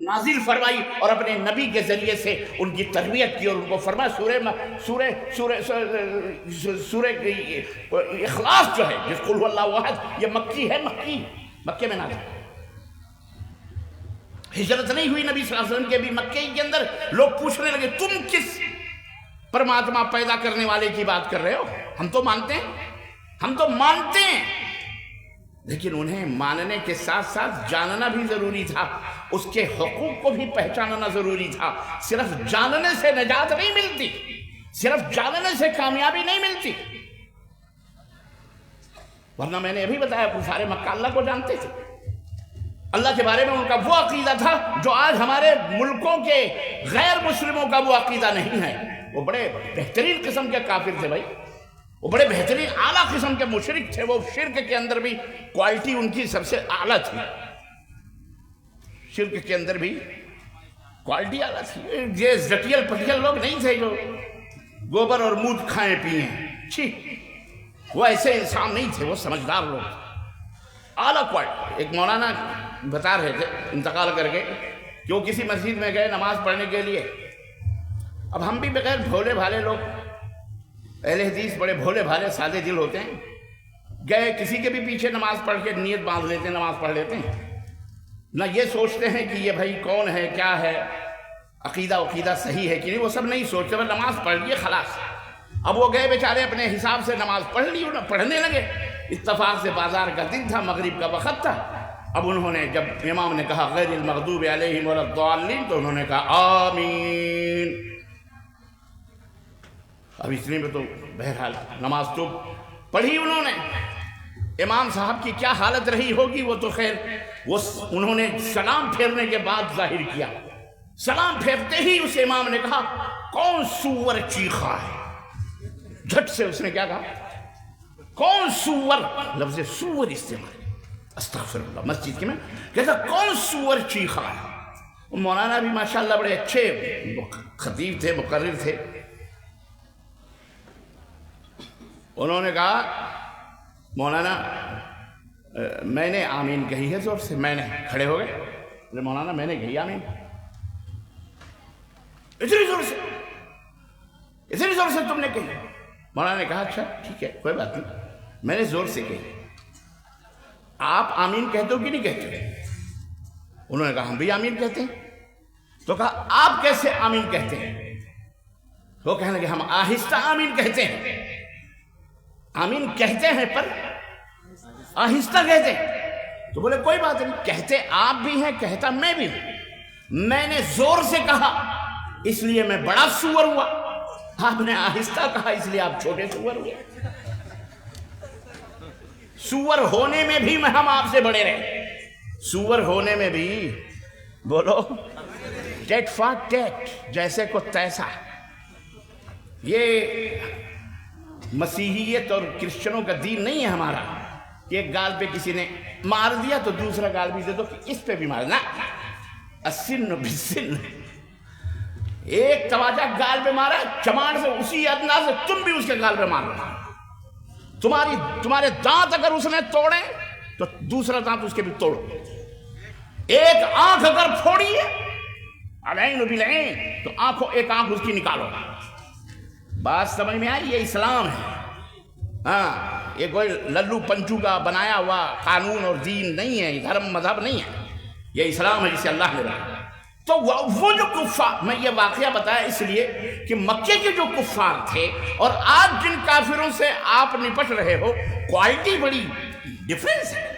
نازل فرمائی اور اپنے نبی کے ذریعے سے ان کی تربیت کی اور ان کو فرمایا سورہ اخلاص جو ہے جس قل هو اللہ احد یہ مکی ہے، مکے میں نازل، ہجرت نہیں ہوئی نبی صلی اللہ علیہ وسلم کے بھی مکے کے اندر۔ لوگ پوچھنے لگے تم کس پرماتما پیدا کرنے والے کی بات کر رہے ہو؟ ہم تو مانتے ہیں، لیکن انہیں ماننے کے ساتھ ساتھ جاننا بھی ضروری تھا، اس کے حقوق کو بھی پہچاننا ضروری تھا۔ صرف جاننے سے نجات نہیں ملتی، صرف جاننے سے کامیابی نہیں ملتی، ورنہ میں نے ابھی بتایا کفار مکہ اللہ کو جانتے تھے، اللہ کے بارے میں ان کا وہ عقیدہ تھا جو آج ہمارے ملکوں کے غیر مسلموں کا وہ عقیدہ نہیں ہے۔ وہ بڑے بہترین قسم کے کافر تھے بھائی، وہ بڑے بہترین اعلیٰ قسم کے مشرک تھے، وہ شرک کے اندر بھی کوالٹی ان کی سب سے اعلیٰ تھی، شرک کے اندر بھی کوالٹی اعلیٰ تھی۔ یہ زٹیل پٹیل لوگ نہیں تھے جو گوبر اور مود کھائیں پیئیں، چھی، وہ ایسے انسان نہیں تھے، وہ سمجھدار لوگ تھے، اعلیٰ کوالٹی۔ ایک مولانا بتا رہے تھے انتقال کر کے کہ وہ کسی مسجد میں گئے نماز پڑھنے کے لیے، اب ہم بھی بغیر بھولے بھالے لوگ، اہل حدیث بڑے بھولے بھالے سادے دل ہوتے ہیں، گئے کسی کے بھی پیچھے نماز پڑھ کے نیت باندھ لیتے ہیں، نماز پڑھ لیتے ہیں، نہ یہ سوچتے ہیں کہ یہ بھائی کون ہے کیا ہے، عقیدہ صحیح ہے کہ نہیں، وہ سب نہیں سوچتے، بس نماز پڑھ لیے خلاص۔ اب وہ گئے بیچارے اپنے حساب سے نماز پڑھ لی، پڑھنے لگے، اتفاق سے بازار کا دن تھا، مغرب کا وقت تھا۔ اب انہوں نے جب امام نے کہا غیر المغضوب علیہم ولا الضالین تو انہوں نے کہا آمین۔ اب اتنے میں تو بہرحال نماز تو پڑھی انہوں نے، امام صاحب کی کیا حالت رہی ہوگی وہ تو خیر، انہوں نے سلام پھیرنے کے بعد ظاہر کیا، سلام پھیرتے ہی اس امام نے کہا کون سور چیخا ہے، جھٹ سے اس نے کیا کہا، کون سور، لفظ سور استعمال، استغفر اللہ، مسجد کے میں کہتا کون سور چیخا ہے۔ مولانا بھی ماشاءاللہ بڑے اچھے خطیب تھے، مقرر تھے، انہوں نے کہا مولانا میں نے آمین کہی ہے زور سے، میں نے، کھڑے ہو گئے، مولانا میں نے کہی آمین، اتنی زور سے تم نے کہی؟ مولانا نے کہا اچھا ٹھیک ہے کوئی بات نہیں، میں نے زور سے کہی، آپ آمین کہتے ہو کہ نہیں کہتے؟ انہوں نے کہا ہم بھی آمین کہتے ہیں۔ تو کہا آپ کیسے آمین کہتے ہیں؟ وہ کہنے لگے ہم آہستہ آمین کہتے ہیں، آمین کہتے ہیں پر آہستہ کہتے ہیں۔ تو بولے کوئی بات نہیں، کہتے آپ بھی ہیں کہتا میں بھی ہوں، میں نے زور سے کہا اس لیے میں بڑا سور ہوا، آپ نے آہستہ کہا اس لیے آپ چھوٹے سور ہوئے، سور ہونے میں بھی ہم آپ سے بڑے رہے، سور ہونے میں بھی، بولو ٹیٹ فار ٹیٹ، جیسے کو تیسا۔ یہ مسیحیت اور کرسچنوں کا دین نہیں ہے ہمارا کہ ایک گال پہ کسی نے مار دیا تو دوسرا گال بھی دے دو کہ اس پہ بھی مارنا، السن بالسن، ایک تماچا گال پہ مارا چماڑ سے، اسی انداز سے تم بھی اس کے گال پہ مار رہے، تمہارے دانت اگر اس نے توڑے تو دوسرا دانت اس کے بھی توڑو، ایک آنکھ اگر پھوڑی ہے العین بالعین تو ایک آنکھ اس کی نکالو۔ بات سمجھ میں آئی؟ یہ اسلام ہے، ہاں یہ کوئی للو پنچو کا بنایا ہوا قانون اور دین نہیں ہے، دھرم مذہب نہیں ہے، یہ اسلام ہے جسے اللہ نے بنایا۔ تو وہ جو کفار، میں یہ واقعہ بتایا اس لیے کہ مکے کے جو کفار تھے اور آج جن کافروں سے آپ نپٹ رہے ہو، کوالٹی بڑی ڈیفرنس ہے،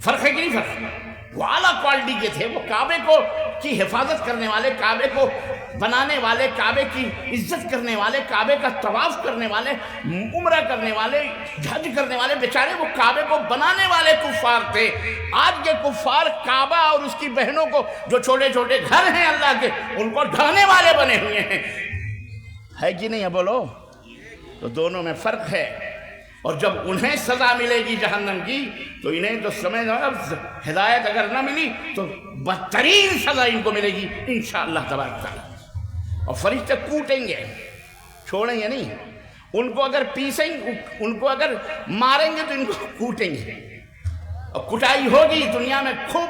فرق ہے کہ نہیں فرق؟ وہ اعلیٰ کوالٹی کے تھے، وہ کعبے کی حفاظت کرنے والے، کعبے کو بنانے والے، کعبے کی عزت کرنے والے، کعبے کا طواف کرنے والے، عمرہ کرنے والے، حج کرنے والے، بیچارے وہ کعبے کو بنانے والے کفار تھے۔ آج کے کفار کعبہ اور اس کی بہنوں کو، جو چھوٹے چھوٹے گھر ہیں اللہ کے، ان کو ڈھانے والے بنے ہوئے ہیں، ہے کہ نہیں ہے بولو؟ تو دونوں میں فرق ہے، اور جب انہیں سزا ملے گی جہنم کی تو انہیں تو سمجھ لو، ہدایت اگر نہ ملی تو بدترین سزا ان کو ملے گی انشاءاللہ تبارک تعالیٰ۔ اور فرشتے کوٹیں گے، چھوڑیں گے نہیں، ان کو اگر پیسیں، ان کو اگر ماریں گے تو ان کو کوٹیں گے، اور کٹائی ہوگی دنیا میں خوب،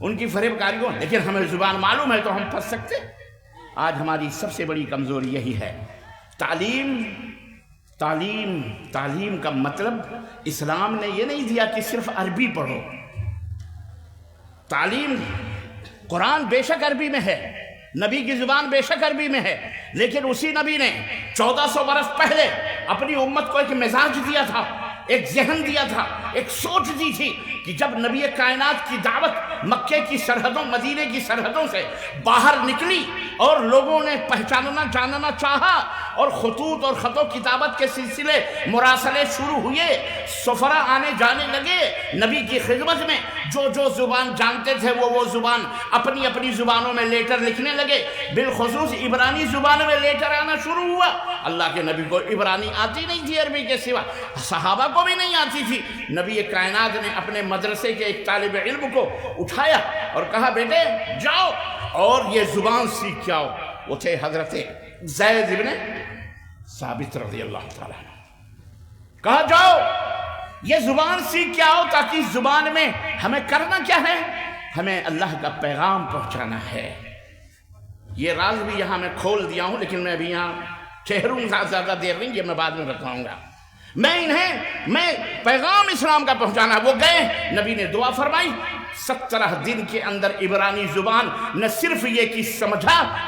ان کی فریب کاریوں، لیکن ہمیں زبان معلوم ہے تو ہم پھنس سکتے۔ آج ہماری سب سے بڑی کمزوری یہی ہے۔ تعلیم تعلیم تعلیم کا مطلب اسلام نے یہ نہیں دیا کہ صرف عربی پڑھو۔ تعلیم، قرآن بے شک عربی میں ہے، نبی کی زبان بے شک عربی میں ہے، لیکن اسی نبی نے 1400 برس پہلے اپنی امت کو ایک مزاج دیا تھا، ایک ذہن دیا تھا، ایک سوچ دی تھی کہ جب نبی کائنات کی دعوت مکے کی سرحدوں، مدینے کی سرحدوں سے باہر نکلی اور لوگوں نے پہچاننا جاننا چاہا اور خطوط اور خط و کتابت کے سلسلے مراسلے شروع ہوئے، سفراء آنے جانے لگے نبی کی خدمت میں، جو زبان جانتے تھے وہ زبان اپنی اپنی زبانوں میں لیٹر لکھنے لگے، بالخصوص عبرانی زبان میں لیٹر آنا شروع ہوا۔ اللہ کے نبی کو عبرانی آتی نہیں تھی عربی کے سوا، صحابہ کو بھی نہیں آتی تھی۔ نبی کائنات نے اپنے مدرسے کے ایک طالب علم کو اٹھایا اور کہا بیٹے جاؤ اور یہ زبان سیکھ کے آؤ۔ وہ تھے حضرت زید بن ثابت رضی اللہ تعالیٰ عنہ۔ کہا جاؤ یہ زبان سیکھ کے آؤ، تاکہ زبان میں ہمیں کرنا کیا ہے، ہمیں اللہ کا پیغام پہنچانا ہے۔ یہ راز بھی یہاں میں کھول دیا ہوں، لیکن میں ابھی یہاں ٹھہروں گا زیادہ دیر نہیں، یہ میں بعد میں بتاؤں گا۔ میں پیغام اسلام کا پہنچانا ہے۔ وہ گئے، نبی نے دعا فرمائی، 17 دن کے اندر عبرانی زبان نہ صرف یہ کہ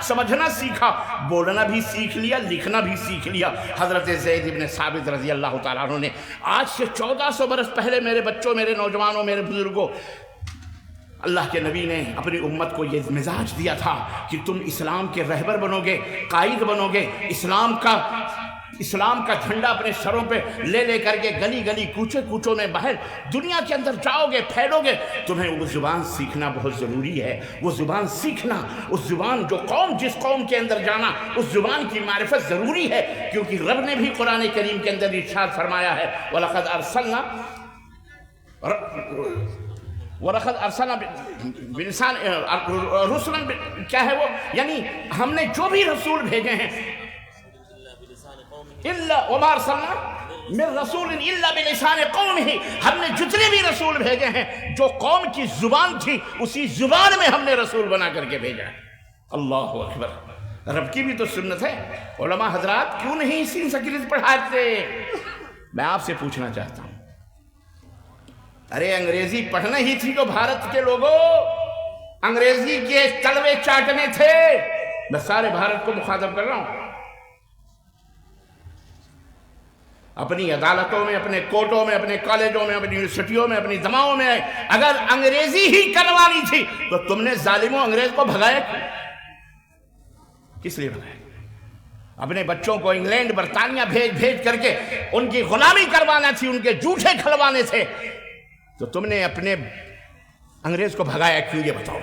سمجھنا سیکھا، بولنا بھی سیکھ لیا، لکھنا بھی سیکھ لیا۔ حضرت زید بن ثابت رضی اللہ تعالیٰ عنہ نے آج سے 1400 برس پہلے میرے بچوں، میرے نوجوانوں، میرے بزرگوں، اللہ کے نبی نے اپنی امت کو یہ مزاج دیا تھا کہ تم اسلام کے رہبر بنو گے، قائد بنو گے، اسلام کا جھنڈا اپنے سروں پہ لے کر کے گلی گلی کوچے کوچوں میں باہر دنیا کے اندر جاؤ گے، پھیلو گے۔ تمہیں وہ زبان سیکھنا بہت ضروری ہے، وہ زبان سیکھنا، اس زبان جس قوم کے اندر جانا، اس زبان کی معرفت ضروری ہے، کیونکہ رب نے بھی قرآن کریم کے اندر ارشاد فرمایا ہے وَلَقَدْ أَرْسَلْنَا بِلِسَانِ رُسُلًا، کیا ہے وہ، یعنی ہم نے جو بھی رسول بھیجے ہیں، وَمَا أَرْسَلْنَا مِن رَسُولٍ إِلَّا بِلِسَانِ قَوْمِهِ، ہم نے جتنے بھی رسول بھیجے ہیں جو قوم کی زبان تھی اسی زبان میں ہم نے رسول بنا کر کے بھیجا ہے۔ اللہ اکبر، رب کی بھی تو سنت ہے۔ علماء حضرات کیوں نہیں سنسکرت پڑھاتے؟ میں آپ سے پوچھنا چاہتا ہوں، ارے انگریزی پڑھنا ہی تھی تو بھارت کے لوگوں انگریزی کے تلوے چاٹنے تھے۔ میں سارے بھارت کو مخاطب کر رہا ہوں، اپنی عدالتوں میں، اپنے کورٹوں میں، اپنے کالجوں میں، اپنی یونیورسٹیوں میں، اپنی جماعوں میں اگر انگریزی ہی کروانی تھی تو تم نے ظالموں انگریز کو بھگایا کس لیے بھگایا؟ اپنے بچوں کو انگلینڈ برطانیہ بھیج کر کے ان کی غلامی کروانا تھی، ان کے جھوٹے کھلوانے تھے، تو تم نے اپنے انگریز کو بھگایا کیوں؟ یہ بتاؤ۔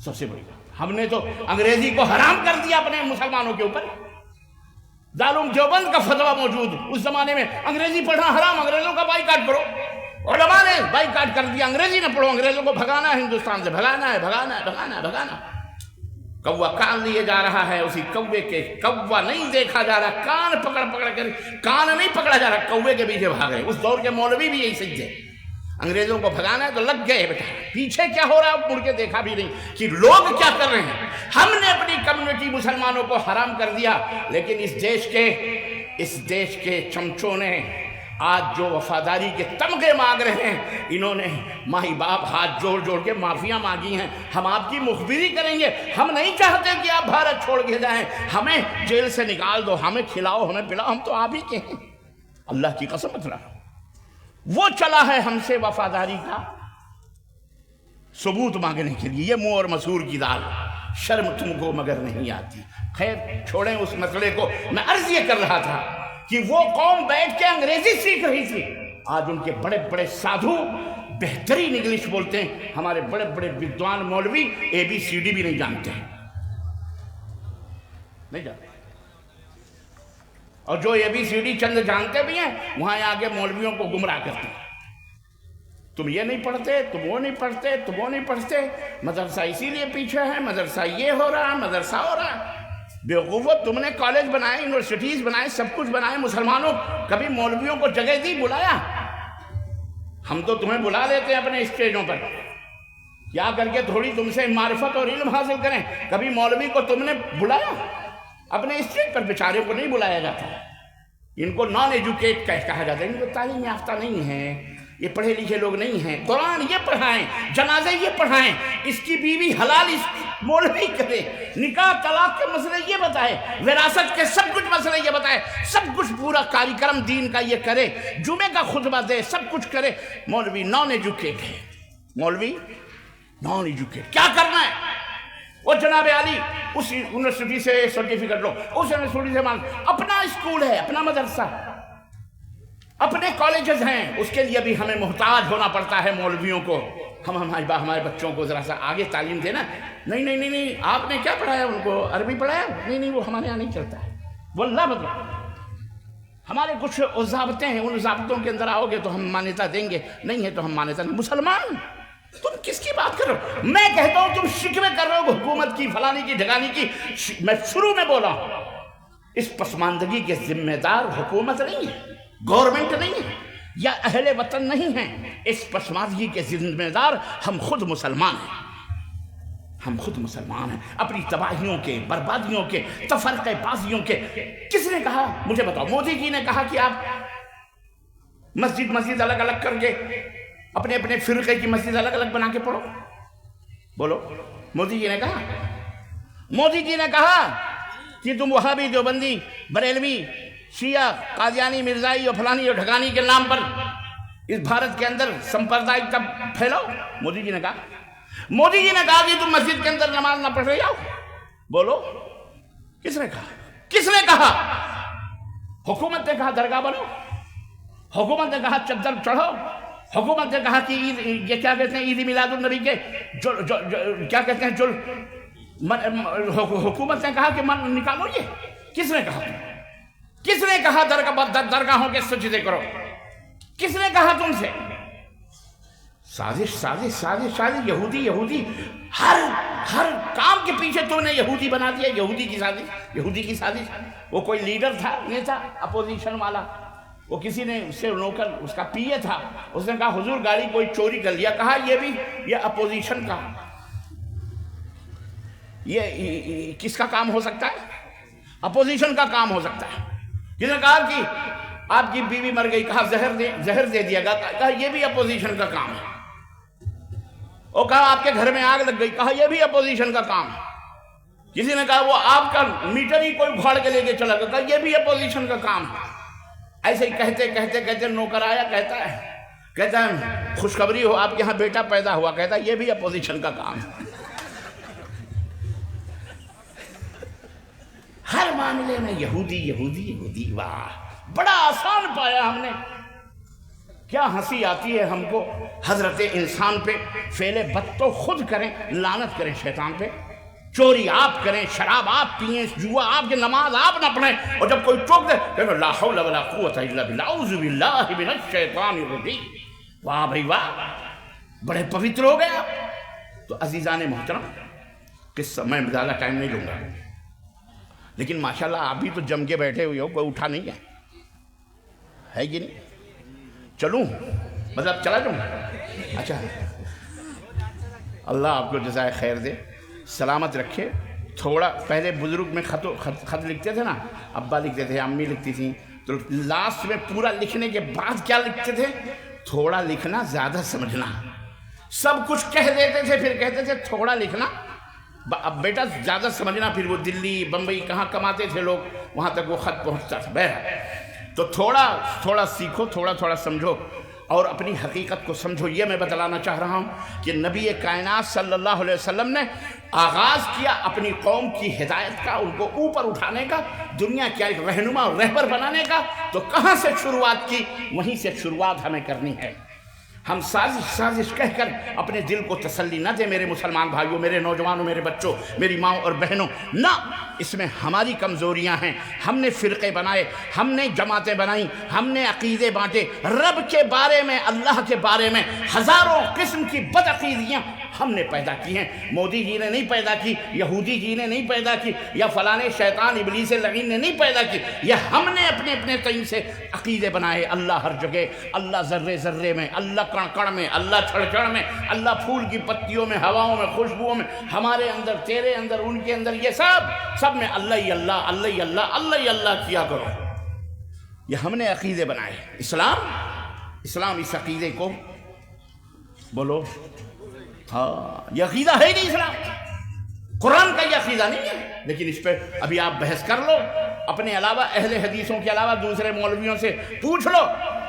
سب سے بڑی بات، ہم نے تو انگریزی کو حرام کر دیا اپنے مسلمانوں کے اوپر۔ دارالعلوم دیوبند کا فتویٰ موجود، اس زمانے میں انگریزی پڑھنا حرام، انگریزوں کا بائیکاٹ کرو۔ علماء نے بائیکاٹ کر دیا، انگریزی نہ پڑھو، انگریزوں کو بھگانا ہے ہندوستان سے، بھگانا ہے، بھگانا ہے، بھگانا ہے، بھگانا۔ کوا کان لیے جا رہا ہے، اسی کوے کے، کوا نہیں دیکھا جا رہا، کان پکڑ کر، کان نہیں پکڑا جا رہا، کوے کے پیچھے بھاگ رہے۔ اس دور کے مولوی بھی یہی سجدے، انگریزوں کو بھگانا ہے تو لگ گئے بیٹا، پیچھے کیا ہو رہا ہے مڑ کے دیکھا بھی نہیں کہ لوگ کیا کر رہے ہیں۔ ہم نے اپنی کمیونٹی مسلمانوں کو حرام کر دیا، لیکن اس دیش کے چمچوں نے آج جو وفاداری کے تمغے مانگ رہے ہیں، انہوں نے مائی باپ ہاتھ جوڑ کے معافیاں مانگی ہیں۔ ہم آپ کی مخبری کریں گے، ہم نہیں چاہتے کہ آپ بھارت چھوڑ کے جائیں، ہمیں جیل سے نکال دو، ہمیں کھلاؤ، ہمیں پلاؤ، ہم تو آپ ہی کے ہیں۔ اللہ کی قسم مت رہا، وہ چلا ہے ہم سے وفاداری کا ثبوت مانگنے کے لیے۔ یہ منہ اور مسور کی دال، شرم تم کو مگر نہیں آتی۔ خیر چھوڑیں اس مسئلے کو، میں عرض یہ کر رہا تھا کہ وہ قوم بیٹھ کے انگریزی سیکھ رہی تھی، آج ان کے بڑے بڑے سادھو بہترین انگلش بولتے ہیں، ہمارے بڑے بڑے ودوان مولوی ABCD بھی نہیں جانتے ہیں، نہیں جانتے، اور جو ABCD چند جانتے بھی ہیں وہاں آگے مولویوں کو گمراہ کرتے ہیں۔ تم یہ نہیں پڑھتے، تم وہ نہیں پڑھتے، تم وہ نہیں پڑھتے، مدرسہ اسی لیے پیچھے ہے، مدرسہ یہ ہو رہا ہے، مدرسہ ہو رہا ہے۔ بیوقوفو، تم نے کالج بنائے، یونیورسٹیز بنائے، سب کچھ بنائے، مسلمانوں کبھی مولویوں کو جگہ دی، بلایا؟ ہم تو تمہیں بلا لیتے ہیں اپنے اسٹیجوں پر یا کر کے تھوڑی تم سے معرفت اور علم حاصل کریں. کبھی مولوی کو تم نے بلایا؟ اپنے اسٹیج پر بیچارے کو نہیں بلایا جاتا. ان کو نان ایجوکیٹ کہا جاتا ہے. ان کو تعلیم یافتہ نہیں ہے، یہ پڑھے لکھے لوگ نہیں ہیں. قرآن یہ پڑھائیں، جنازے یہ پڑھائیں، اس کی بیوی حلال اس مولوی کرے، نکاح طلاق کے مسئلے یہ بتائے، وراثت کے سب کچھ مسئلے یہ بتائے، سب کچھ پورا کاریکرم دین کا یہ کرے، جمعے کا خطبہ دے، سب کچھ کرے. مولوی نان ایجوکیٹ ہے. مولوی نان ایجوکیٹ. کیا کرنا ہے؟ وہ جناب علی اس یونیورسٹی سے سرٹیفکیٹ لو، اس یونیورسٹی سے مان. اپنا اسکول ہے، اپنا مدرسہ، اپنے کالجز ہیں، اس کے لیے بھی ہمیں محتاج ہونا پڑتا ہے مولویوں کو. ہم ہمارے بچوں کو ذرا سا آگے تعلیم دینا. نہیں آپ نے کیا پڑھایا ان کو؟ عربی پڑھایا؟ نہیں وہ ہمارے یہاں نہیں چلتا ہے. واللہ مطلب ہمارے کچھ ضابطے ہیں، ان ضابطوں کے اندر آؤ گے تو ہم مانیتا دیں گے، نہیں ہے تو ہم مانیتا نہیں. مسلمان تم کس کی بات کر رہے ہو؟ میں کہتا ہوں تم شکوے کر رہے ہو حکومت کی، فلانی کی، ڈھگانی کی. میں شروع میں بولا ہوں اس پسماندگی کے ذمہ دار حکومت نہیں ہے، گورنمنٹ نہیں ہے، یا اہل وطن نہیں ہیں. اس پسماندگی کے ذمہ دار ہم خود مسلمان ہیں. ہم خود مسلمان ہیں. اپنی تباہیوں کے، بربادیوں کے، تفرقہ بازیوں کے. کس نے کہا؟ مجھے بتاؤ. مودی جی نے کہا کہ آپ مسجد الگ الگ کر کے اپنے اپنے فرقے کی مسجد الگ الگ بنا کے پڑھو؟ بولو. مودی جی نے کہا؟ مودی جی نے کہا کہ تم وہابی، دیوبندی، بریلوی، شیعہ، قادیانی، مرزائی اور فلانی اور ڈھگانی کے نام پر اس بھارت کے اندر سمپردائکتا پھیلاؤ؟ مودی جی نے کہا. مودی جی نے کہا کہ تم مسجد کے اندر نماز نہ پڑھ رہے جاؤ؟ بولو. کس نے کہا؟ کس نے کہا؟ حکومت نے کہا درگاہ بنو، حکومت نے کہا چادر چڑھو، حکومت نے کہا کہ یہ کیا کہتے ہیں عید میلاد النبی کے کیا کہتے ہیں حکومت نے کہا کہ من نکالو. یہ کس نے کہا؟ کس نے کہا درگاہوں کے سجدے کرو؟ کس نے کہا تم سے؟ سازش سازش سازش سازش. یہودی ہر کام کے پیچھے تم نے یہودی بنا دیا. یہودی کی سازش. وہ کوئی لیڈر تھا، نہیں تھا اپوزیشن والا، وہ کسی نے اس سے نوکر، اس کا پی اے تھا، اس نے کہا حضور گاڑی کوئی چوری کر لیا. کہا یہ اپوزیشن کا، یہ کس کا کام ہو سکتا ہے؟ اپوزیشن کا کام ہو سکتا ہے. جس نے کہا کہ آپ کی بیوی مر گئی، کہا زہر دے دیا گیا، کہا یہ بھی اپوزیشن کا کام ہے. اور کہا آپ کے گھر میں آگ لگ گئی، کہا یہ بھی اپوزیشن کا کام ہے. کسی نے کہا وہ آپ کا میٹر ہی کوئی اکھاڑ کے لے کے چلا گیا، کہا یہ بھی اپوزیشن کا کام ہے. ایسے ہی کہتے نوکر آیا، کہتا ہے خوشخبری ہو، آپ کے یہاں بیٹا پیدا ہوا. کہتا ہے یہ بھی اپوزیشن کا کام ہے. ہر معاملے میں یہودی. واہ، بڑا آسان پایا ہم نے. کیا ہنسی آتی ہے ہم کو حضرت انسان پہ. فعل بد تو خود کریں، لعنت کریں شیطان پہ. چوری آپ کریں، شراب آپ پئیں، جوا آپ کے، نماز آپ نہ پڑھیں، اور جب کوئی ٹوک دے کہ لا حول ولا قوت الا باللہ، اعوذ باللہ من الشیطان الرجیم. واہ بھائی واہ، بڑے پوتر ہو گئے آپ. تو عزیزان محترم، قصہ میں زیادہ ٹائم نہیں لوں گا، لیکن ماشاءاللہ آپ بھی تو جم کے بیٹھے ہوئے ہو، کوئی اٹھا نہیں ہے کہ نہیں؟ چلوں مطلب چلا جاؤں؟ اچھا، اللہ آپ کو جزائے خیر دے، سلامت رکھے. تھوڑا پہلے بزرگ میں خط لکھتے تھے نا، ابا لکھتے تھے، امی لکھتی تھیں، تو لاسٹ میں پورا لکھنے کے بعد کیا لکھتے تھے؟ تھوڑا لکھنا، زیادہ سمجھنا. سب کچھ کہہ دیتے تھے، پھر کہتے تھے تھوڑا لکھنا، اب بیٹا زیادہ سمجھنا. پھر وہ دلی، بمبئی کہاں کماتے تھے لوگ، وہاں تک وہ خط پہنچتا تھا. بہرحال تو تھوڑا سیکھو، تھوڑا سمجھو اور اپنی حقیقت کو سمجھو. یہ میں بتلانا چاہ رہا ہوں کہ نبی کائنات صلی اللہ علیہ وسلم نے آغاز کیا اپنی قوم کی ہدایت کا، ان کو اوپر اٹھانے کا، دنیا کا ایک رہنما اور رہبر بنانے کا. تو کہاں سے شروعات کی؟ وہیں سے شروعات ہمیں کرنی ہے. ہم سازش کہہ کر اپنے دل کو تسلی نہ دیں میرے مسلمان بھائیوں، میرے نوجوانوں، میرے بچوں، میری ماں اور بہنوں. نہ، اس میں ہماری کمزوریاں ہیں. ہم نے فرقے بنائے، ہم نے جماعتیں بنائیں، ہم نے عقیدے بانٹے. رب کے بارے میں، اللہ کے بارے میں ہزاروں قسم کی بدعقیدیاں ہم نے پیدا کی ہیں، مودی جی نے نہیں پیدا کی، یہودی جی نے نہیں پیدا کی، یا فلانے شیطان ابلیس لعین نے نہیں پیدا کی، یہ ہم نے اپنے اپنے تئیں سے عقیدے بنائے۔ اللہ ہر جگہ، اللہ ذرے ذرے میں، اللہ کڑ کڑ میں، اللہ چھڑ چھڑ میں، اللہ پھول کی پتیوں میں، ہواؤں میں، خوشبوؤں میں، ہمارے اندر، تیرے اندر، ان کے اندر، یہ سب میں اللہ ہی اللہ، اللہ ہی اللہ، اللہ ہی اللہ کیا کرو۔ یہ ہم نے عقیدے بنائے۔ اسلام اس عقیدے کو بولو، ہاں، یہ عقیدہ ہے ہی نہیں اسلام، قرآن کا یہ عقیدہ نہیں ہے۔ لیکن اس پہ ابھی آپ بحث کر لو، اپنے علاوہ اہل حدیثوں کے علاوہ دوسرے مولویوں سے پوچھ لو،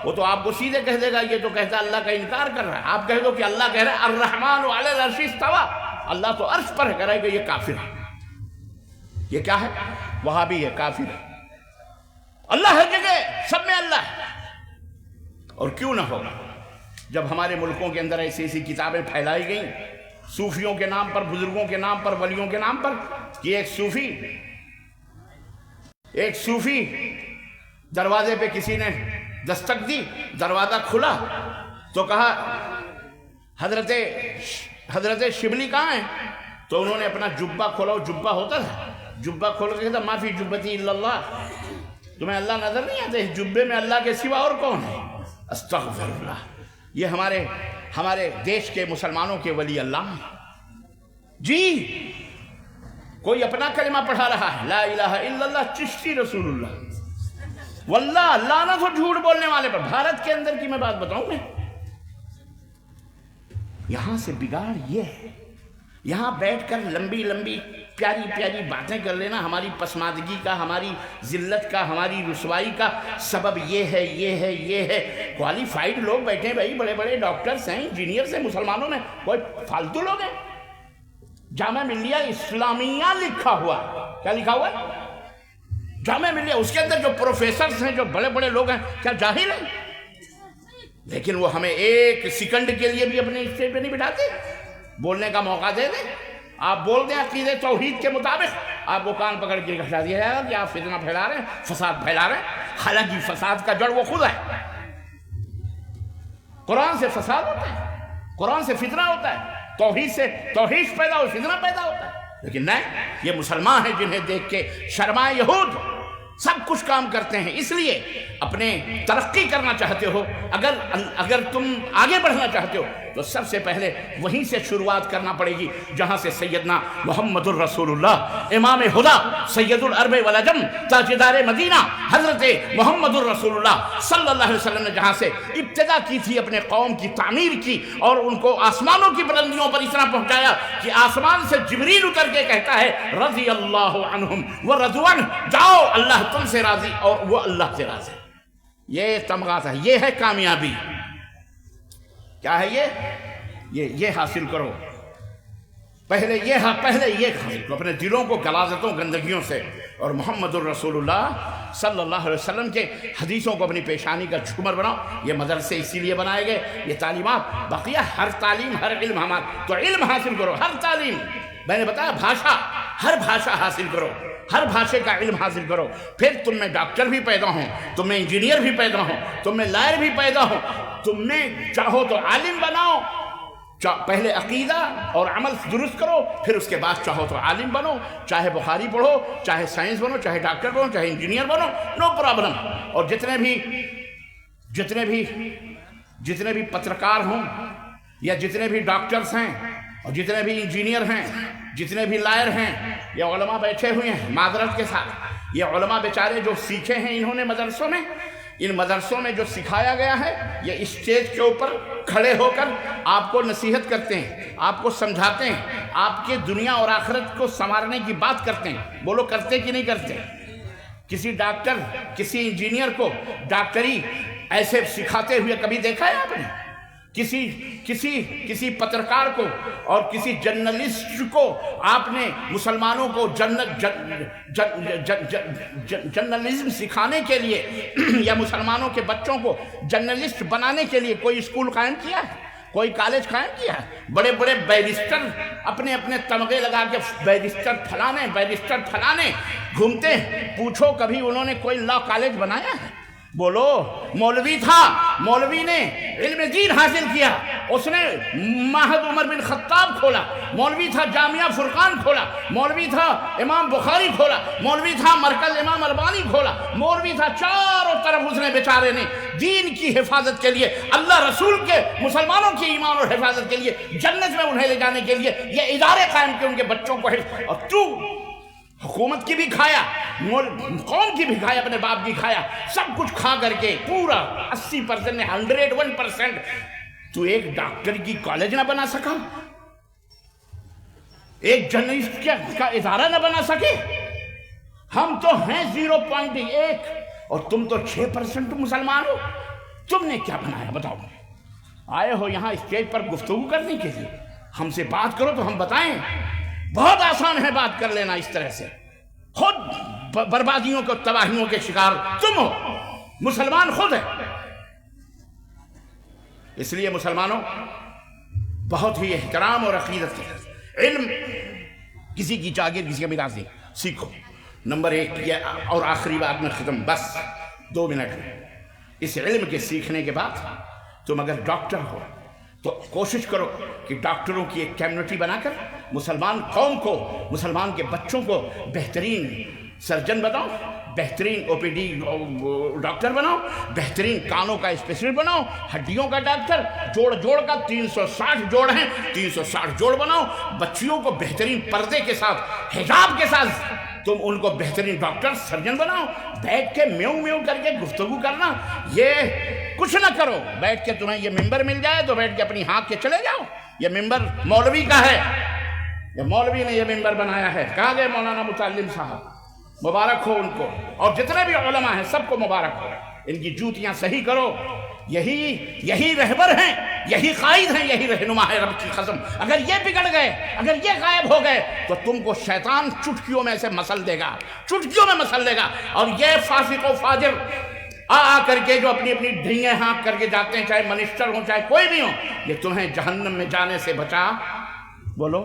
وہ تو آپ کو سیدھے کہہ دے گا یہ تو کہتا اللہ کا انکار کر رہا ہے۔ آپ کہہ دو کہ اللہ کہہ رہا ہے الرحمن علی العرش استوى، اللہ تو عرش پر ہے، کہہ رہا ہے کہ یہ کافر ہے۔ یہ کیا ہے؟ وہابی ہے، کافر ہے۔ اللہ ہر جگہ، سب میں اللہ ہے۔ اور کیوں نہ ہو، جب ہمارے ملکوں کے اندر ایسی ایسی کتابیں پھیلائی گئیں صوفیوں کے نام پر، بزرگوں کے نام پر، ولیوں کے نام پر، کہ ایک صوفی دروازے پہ کسی نے دستک دی، دروازہ کھلا تو کہا حضرت شبلی کہاں ہیں؟ تو انہوں نے اپنا جبہ کھولا، وہ جبہ ہوتا تھا، جبہ کھول کے کہتا ما فی جبتی الا اللہ، تمہیں اللہ نظر نہیں آتے اس جبے میں اللہ کے سوا اور کون ہے؟ استغفر اللہ۔ یہ ہمارے دیش کے مسلمانوں کے ولی اللہ ہیں جی۔ کوئی اپنا کلمہ پڑھا رہا ہے لا الہ الا اللہ چشتی رسول اللہ، واللہ لعنت ہو جھوٹ بولنے والے پر۔ بھارت کے اندر کی میں بات بتاؤں میں، یہاں سے بگاڑ یہ ہے، یہاں بیٹھ کر لمبی لمبی پیاری پیاری باتیں کر لینا ہماری پسماندگی کا، ہماری ذلت کا، ہماری رسوائی کا سبب یہ ہے، یہ ہے، یہ ہے۔ کوالیفائیڈ لوگ بیٹھے ہیں بھائی، بڑے بڑے ڈاکٹرز ہیں، انجینئرز ہیں مسلمانوں میں، کوئی فالتو لوگ ہیں۔ جامعہ ملیہ اسلامیہ لکھا ہوا، کیا لکھا ہوا ہے؟ جامعہ ملیہ، اس کے اندر جو پروفیسرز ہیں، جو بڑے بڑے لوگ ہیں، کیا جاہل ہیں؟ لیکن وہ ہمیں ایک سیکنڈ کے لیے بھی اپنے اسٹیج پہ نہیں بٹھاتے، بولنے کا موقع دے دیں، آپ بول دیں عقیدہ توحید کے مطابق، آپ کو کان پکڑ کے ہٹا دیا جائے گا کہ آپ فتنہ پھیلا رہے ہیں، فساد پھیلا رہے ہیں۔ حالانکہ فساد کا جڑ وہ خود ہے، قرآن سے فساد ہوتا ہے، قرآن سے فتنہ ہوتا ہے، توحید پیدا ہو، فتنہ پیدا ہوتا ہے۔ لیکن نہیں، یہ مسلمان ہیں جنہیں دیکھ کے شرمائے یہود سب کچھ کام کرتے ہیں۔ اس لیے اپنے ترقی کرنا چاہتے ہو، اگر تم آگے بڑھنا چاہتے ہو تو سب سے پہلے وہیں سے شروعات کرنا پڑے گی جہاں سے سیدنا محمد الرسول اللہ، امام ہدا، سید العرب والعجم، تاجدار مدینہ، حضرت محمد الرسول اللہ صلی اللہ علیہ وسلم نے جہاں سے ابتدا کی تھی اپنے قوم کی تعمیر کی، اور ان کو آسمانوں کی بلندیوں پر اتنا پہنچایا کہ آسمان سے جبریل اتر کے کہتا ہے رضی اللہ عنہم ورضوا عنہ، جاؤ اللہ تم سے راضی اور وہ اللہ سے راضی۔ یہ تمغہ ہے، یہ ہے کامیابی۔ کیا ہے یہ حاصل کرو، پہلے یہ حاصل کرو، اپنے دلوں کو غلاظتوں گندگیوں سے، اور محمد الرسول اللہ صلی اللہ علیہ وسلم کے حدیثوں کو اپنی پیشانی کا جھومر بناؤ۔ یہ مدرسے اسی لیے بنائے گئے، یہ تعلیمات بقیہ، ہر تعلیم، ہر علم ہمارا، تو علم حاصل کرو، ہر تعلیم، میں نے بتایا بھاشا، ہر بھاشا حاصل کرو، ہر بھاشے کا علم حاصل کرو، پھر تم میں ڈاکٹر بھی پیدا ہوں، تم میں انجینئر بھی پیدا ہوں، تم میں لائر بھی پیدا ہوں، تم میں چاہو تو عالم بناؤ، پہلے عقیدہ اور عمل درست کرو، پھر اس کے بعد چاہو تو عالم بنو، چاہے بخاری پڑھو، چاہے سائنس بنو، چاہے ڈاکٹر بنو، چاہے انجینئر بنو، نو پرابلم۔ اور جتنے بھی پترکار ہوں، یا جتنے بھی ڈاکٹرز ہیں، اور جتنے بھی انجینئر ہیں، جتنے بھی لائر ہیں، یہ علماء بیٹھے ہوئے ہیں معذرت کے ساتھ، یہ علماء بیچارے جو سیکھے ہیں انہوں نے مدرسوں میں، ان مدرسوں میں جو سکھایا گیا ہے، یہ اسٹیج کے اوپر کھڑے ہو کر آپ کو نصیحت کرتے ہیں، آپ کو سمجھاتے ہیں، آپ کے دنیا اور آخرت کو سنوارنے کی بات کرتے ہیں۔ بولو کرتے کہ نہیں کرتے؟ کسی ڈاکٹر، کسی انجینئر کو ڈاکٹری ایسے سکھاتے ہوئے کبھی دیکھا ہے آپ نے؟ کسی پترکار کو اور کسی جرنلسٹ کو آپ نے مسلمانوں کو جرنلزم سکھانے کے لیے یا مسلمانوں کے بچوں کو جرنلسٹ بنانے کے لیے کوئی اسکول قائم کیا ہے؟ کوئی کالج قائم کیا ہے؟ بڑے بڑے بیرسٹر اپنے تمغے لگا کے بیرسٹر پھلانے گھومتے ہیں، پوچھو کبھی انہوں نے کوئی لا کالج بنایا ہے؟ بولو، مولوی تھا، مولوی نے علم دین حاصل کیا، اس نے معہد عمر بن خطاب کھولا، مولوی تھا جامعہ فرقان کھولا، مولوی تھا امام بخاری کھولا، مولوی تھا مرکز امام البانی کھولا، مولوی تھا، چاروں طرف اس نے بیچارے نے دین کی حفاظت کے لیے، اللہ رسول کے، مسلمانوں کی ایمان اور حفاظت کے لیے، جنت میں انہیں لے جانے کے لیے یہ ادارے قائم کیے، ان کے بچوں کو اور تو حکومت کی بھی کھایا، قوم کی بھی کھایا، اپنے باپ کی کھایا، سب کچھ کھا کر کے پورا 80% 101% تو ایک ڈاکٹر کی کالج نہ بنا سکا، ایک جرنلسٹ کا ادارہ نہ بنا سکے۔ ہم تو ہیں 0.1 اور تم تو 6% مسلمان ہو، تم نے کیا بنایا بتاؤ؟ آئے ہو یہاں اسٹیج پر گفتگو کرنے کے لیے، ہم سے بات کرو تو ہم بتائیں۔ بہت آسان ہے بات کر لینا اس طرح سے، خود بربادیوں کو، تباہیوں کے شکار تم ہو، مسلمان خود ہے۔ اس لیے مسلمانوں بہت ہی احترام اور عقیدت کے علم کسی کی جاگیر، کسی کا میراث نہیں، سیکھو۔ نمبر 1 یہ اور آخری بات میں ختم، بس 2 منٹ میں، اس علم کے سیکھنے کے بعد تم اگر ڈاکٹر ہو تو کوشش کرو کہ ڈاکٹروں کی ایک کمیونٹی بنا کر مسلمان قوم کو، مسلمان کے بچوں کو بہترین سرجن بناؤ، بہترین او پی ڈی ڈاکٹر بناؤ، بہترین کانوں کا اسپیشلسٹ بناؤ، ہڈیوں کا ڈاکٹر، جوڑ کا 360 جوڑ ہیں، 360 جوڑ بناؤ، بچیوں کو بہترین پردے کے ساتھ، حجاب کے ساتھ تم ان کو بہترین ڈاکٹر سرجن بناؤ۔ بیٹھ کے میو میو کر کے گفتگو کرنا، یہ کچھ نہ کرو، بیٹھ کے تمہیں یہ ممبر مل جائے تو بیٹھ کے اپنی ہانک کے چلے جاؤ، یہ ممبر مولوی کا ہے، یہ مولوی نے یہ ممبر بنایا ہے۔ کہا گئے مولانا متعلم صاحب، مبارک ہو ان کو، اور جتنے بھی علماء ہیں سب کو مبارک ہو، ان کی جوتیاں صحیح کرو، یہی رہبر ہیں، یہی قائد ہیں، یہی رہنما ہے رب کی قسم۔ اگر یہ بگڑ گئے، اگر یہ غائب ہو گئے تو تم کو شیطان چٹکیوں میں سے مسل دے گا، چٹکیوں میں مسل دے گا، اور یہ فاسق و فاجر آ کر کے جو اپنی ڈھینگیں ہانک کر کے جاتے ہیں، چاہے منسٹر ہوں چاہے کوئی بھی ہوں، یہ تمہیں جہنم میں جانے سے بچا، بولو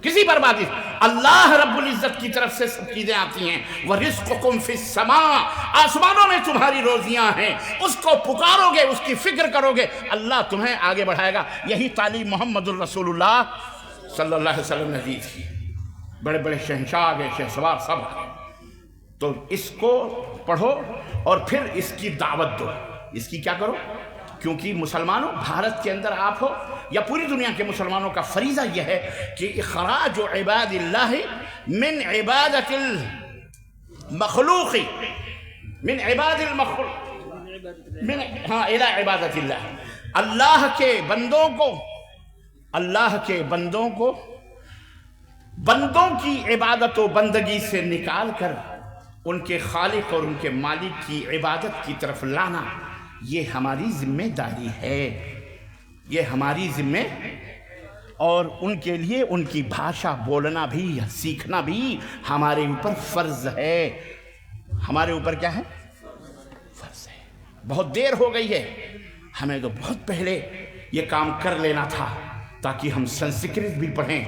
کسی بربادی۔ اللہ رب العزت کی طرف سے سب چیزیں آتی ہیں، وَرِزْقُكُمْ فِي السَّمَاءِ، آسمانوں میں تمہاری روزیاں ہیں، اس کو پکارو گے، اس کی فکر کرو گے، اللہ تمہیں آگے بڑھائے گا۔ یہی تعلیم محمد الرسول اللہ صلی اللہ علیہ وسلم نے دی تھی۔ بڑے بڑے شہنشاہ آگے، شہسوار سب آگے، تو اس کو پڑھو اور پھر اس کی دعوت دو، اس کی کیا کرو؟ کیونکہ مسلمانوں، بھارت کے اندر آپ ہو یا پوری دنیا کے مسلمانوں کا فریضہ یہ ہے کہ اخراج عباد اللہ من عبادت المخلوق، من عباد المخلوق الى عبادت اللہ، اللہ کے بندوں کو بندوں کی عبادت و بندگی سے نکال کر ان کے خالق اور ان کے مالک کی عبادت کی طرف لانا، یہ ہماری ذمہ داری ہے، یہ ہماری ذمہ، اور ان کے لیے ان کی بھاشا بولنا بھی، سیکھنا بھی ہمارے اوپر فرض ہے۔ ہمارے اوپر کیا ہے؟ فرض ہے۔ بہت دیر ہو گئی ہے، ہمیں تو بہت پہلے یہ کام کر لینا تھا، تاکہ ہم سنسکرت بھی پڑھیں،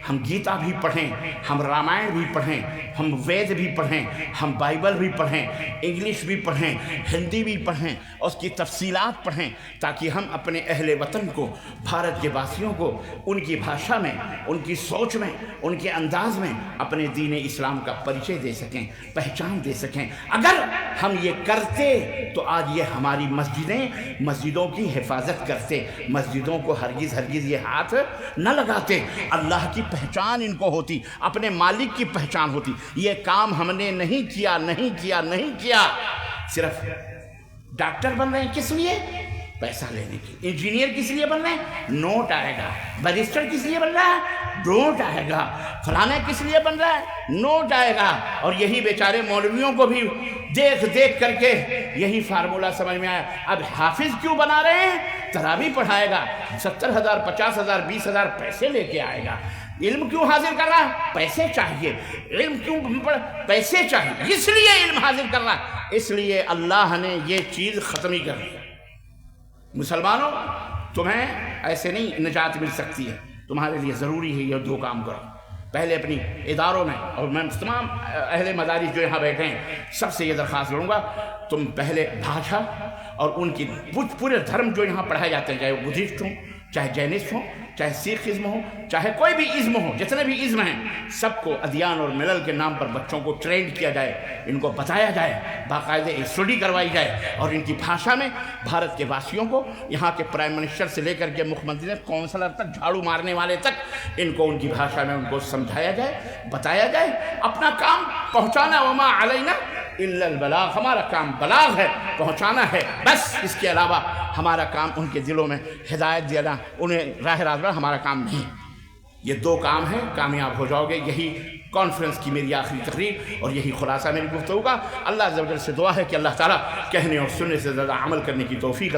ہم گیتا بھی پڑھیں، ہم رامائن بھی پڑھیں، ہم وید بھی پڑھیں، ہم بائبل بھی پڑھیں، انگلش بھی پڑھیں، ہندی بھی پڑھیں، اور اس کی تفصیلات پڑھیں، تاکہ ہم اپنے اہل وطن کو، بھارت کے واسیوں کو، ان کی بھاشا میں، ان کی سوچ میں، ان کے انداز میں اپنے دین اسلام کا پریچے دے سکیں، پہچان دے سکیں۔ اگر ہم یہ کرتے تو آج یہ ہماری مسجدوں کی حفاظت کرتے، مسجدوں کو ہرگز یہ ہاتھ نہ لگاتے، اللہ کی پہچان ان کو ہوتی، اپنے مالک کی پہچان ہوتی۔ یہ کام ہم نے نہیں کیا، صرف ڈاکٹر بن رہے ہیں کس لیے؟ پیسہ لینے کے لیے۔ انجینئر کس لیے بن رہے ہیں؟ نوٹ آئے گا۔ بیرسٹر کس لیے بن رہا ہے؟ نوٹ آئے گا۔ فلانے کس لیے بن رہا ہے؟ نوٹ آئے گا۔ اور یہی بیچارے مولویوں کو بھی دیکھ کر کے یہی فارمولہ سمجھ میں آیا، اب حافظ کیوں بنا رہے ہیں؟ تراویح پڑھائے گا، 70,000 50,000 20,000 پیسے لے کے آئے گا۔ علم کیوں حاصل کر رہا ہے؟ پیسے چاہیے۔ علم کیوں پیسے چاہیے، اس لیے علم حاصل کر رہا ہے۔ اس لیے اللہ نے یہ چیز ختم ہی کر دی۔ مسلمانوں، تمہیں ایسے نہیں نجات مل سکتی ہے، تمہارے لیے ضروری ہے یہ 2 کام کرو۔ پہلے اپنی اداروں میں، اور میں تمام اہل مدارس جو یہاں بیٹھے ہیں سب سے یہ درخواست کروں گا، تم پہلے بھاشا اور ان کی پورے دھرم جو یہاں پڑھائے جاتے ہیں، چاہے وہ بدھسٹ ہوں، چاہے جینسٹ ہوں، چاہے سکھ ازم ہو، چاہے کوئی بھی ازم ہو، جتنے بھی ازم ہیں، سب کو ادیان اور ملل کے نام پر بچوں کو ٹرینڈ کیا جائے، ان کو بتایا جائے، باقاعدہ اسٹڈی کروائی جائے، اور ان کی بھاشا میں بھارت کے واسیوں کو، یہاں کے پرائم منسٹر سے لے کر کے مکھ منتری کونسلر تک، جھاڑو مارنے والے تک، ان کو ان کی بھاشا میں ان کو سمجھایا جائے، بتایا جائے۔ اپنا کام پہنچانا، وما علینا الا البلاغ، ہمارا کام بلاغ ہے، پہنچانا ہے، بس اس کے علاوہ ہمارا کام ان کے دلوں میں ہدایت دینا، انہیں راہ راست پر ہمارا کام نہیں۔ یہ دو کام ہیں، کامیاب ہو جاؤ گے۔ یہی کانفرنس کی میری آخری تقریر اور یہی خلاصہ میری گفتگو کا۔ اللہ عز و جل سے دعا ہے کہ اللہ تعالیٰ کہنے اور سننے سے زیادہ عمل کرنے کی توفیق